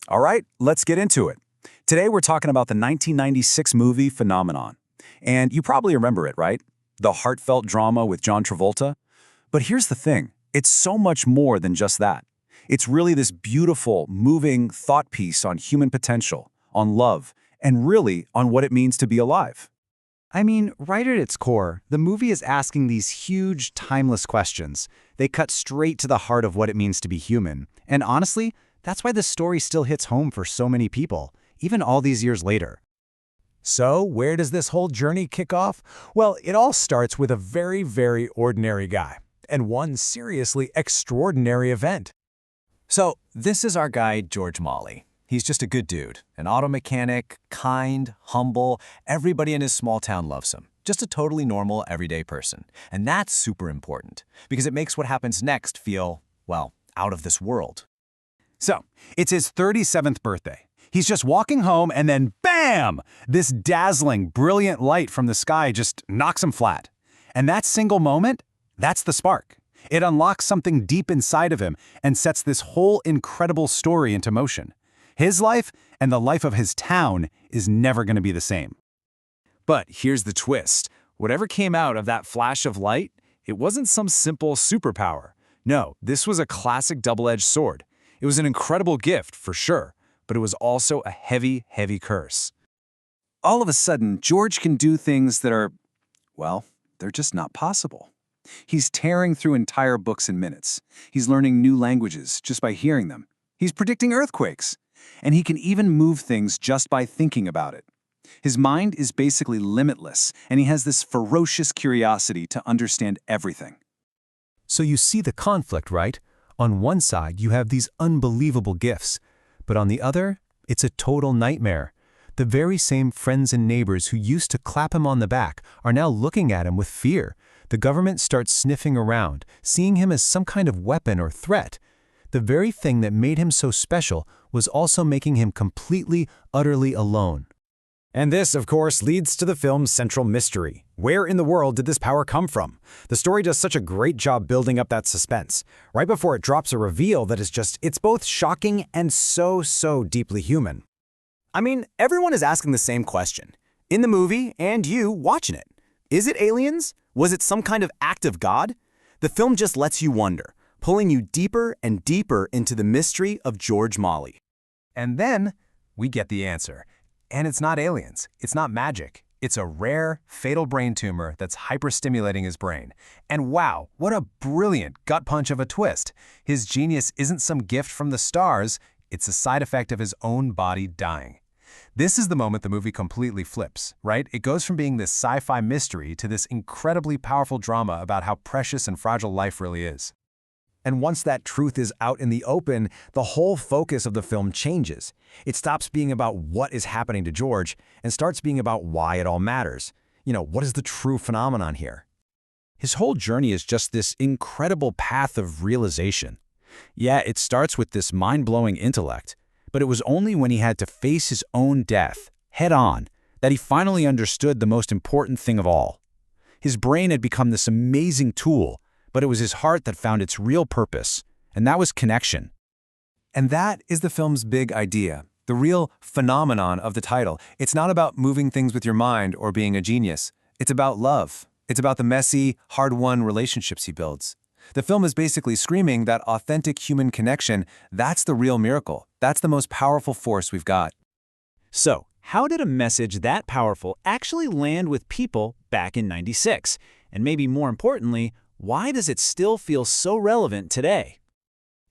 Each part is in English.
All right, let's get into it. Today we're talking about the 1996 movie Phenomenon. And you probably remember it, right? The heartfelt drama with John Travolta. But here's the thing, it's so much more than just that. It's really this beautiful, moving thought piece on human potential, on love, and really on what it means to be alive. I mean, right at its core, the movie is asking these huge, timeless questions. They cut straight to the heart of what it means to be human. And honestly, that's why the story still hits home for so many people, even all these years later. So, where does this whole journey kick off? Well, it all starts with a very, very ordinary guy, and one seriously extraordinary event. So, this is our guy, George Malley. He's just a good dude, an auto mechanic, kind, humble, everybody in his small town loves him. Just a totally normal, everyday person. And that's super important, because it makes what happens next feel, well, out of this world. So, it's his 37th birthday. He's just walking home and then bam! This dazzling, brilliant light from the sky just knocks him flat. And that single moment, that's the spark. It unlocks something deep inside of him and sets this whole incredible story into motion. His life and the life of his town is never going to be the same. But here's the twist. Whatever came out of that flash of light, it wasn't some simple superpower. No, this was a classic double-edged sword. It was an incredible gift, for sure, but it was also a heavy, heavy curse. All of a sudden, George can do things that are, well, they're just not possible. He's tearing through entire books in minutes. He's learning new languages just by hearing them. He's predicting earthquakes. And he can even move things just by thinking about it. His mind is basically limitless, and he has this ferocious curiosity to understand everything. So you see the conflict, right? On one side, you have these unbelievable gifts, but on the other, it's a total nightmare. The very same friends and neighbors who used to clap him on the back are now looking at him with fear. The government starts sniffing around, seeing him as some kind of weapon or threat. The very thing that made him so special was also making him completely, utterly alone. And this, of course, leads to the film's central mystery. Where in the world did this power come from? The story does such a great job building up that suspense. Right before it drops a reveal that is it's both shocking and so deeply human. I mean, everyone is asking the same question. In the movie, and you watching it. Is it aliens? Was it some kind of act of God? The film just lets you wonder, pulling you deeper and deeper into the mystery of George Malley. And then we get the answer. And it's not aliens. It's not magic. It's a rare, fatal brain tumor that's hyperstimulating his brain. And wow, what a brilliant gut punch of a twist. His genius isn't some gift from the stars. It's a side effect of his own body dying. This is the moment the movie completely flips, right? It goes from being this sci-fi mystery to this incredibly powerful drama about how precious and fragile life really is. And once that truth is out in the open, the whole focus of the film changes. It stops being about what is happening to George and starts being about why it all matters. What is the true phenomenon here? His whole journey is just this incredible path of realization. Yeah, it starts with this mind-blowing intellect, but it was only when he had to face his own death, head-on, that he finally understood the most important thing of all. His brain had become this amazing tool, but it was his heart that found its real purpose, and that was connection. And that is the film's big idea, the real phenomenon of the title. It's not about moving things with your mind or being a genius. It's about love. It's about the messy, hard-won relationships he builds. The film is basically screaming that authentic human connection, that's the real miracle. That's the most powerful force we've got. So, how did a message that powerful actually land with people back in '96? And maybe more importantly, why does it still feel so relevant today?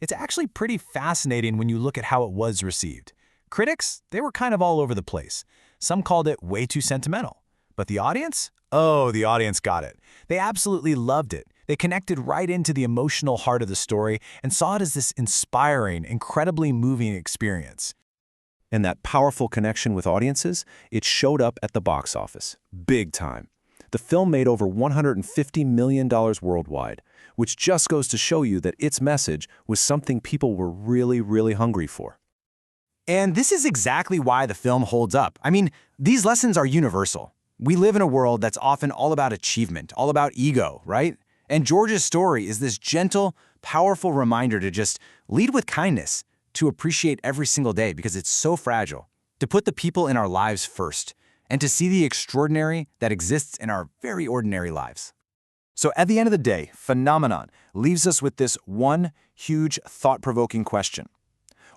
It's actually pretty fascinating when you look at how it was received. Critics, they were kind of all over the place. Some called it way too sentimental. But the audience? Oh, the audience got it. They absolutely loved it. They connected right into the emotional heart of the story and saw it as this inspiring, incredibly moving experience. And that powerful connection with audiences, it showed up at the box office, big time. The film made over $150 million worldwide, which just goes to show you that its message was something people were really hungry for. And this is exactly why the film holds up. I mean, these lessons are universal. We live in a world that's often all about achievement, all about ego, right? And George's story is this gentle, powerful reminder to just lead with kindness, to appreciate every single day because it's so fragile, to put the people in our lives first, and to see the extraordinary that exists in our very ordinary lives. So at the end of the day, Phenomenon leaves us with this one huge thought-provoking question.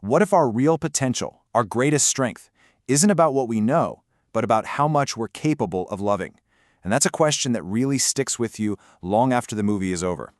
What if our real potential, our greatest strength, isn't about what we know, but about how much we're capable of loving? And that's a question that really sticks with you long after the movie is over.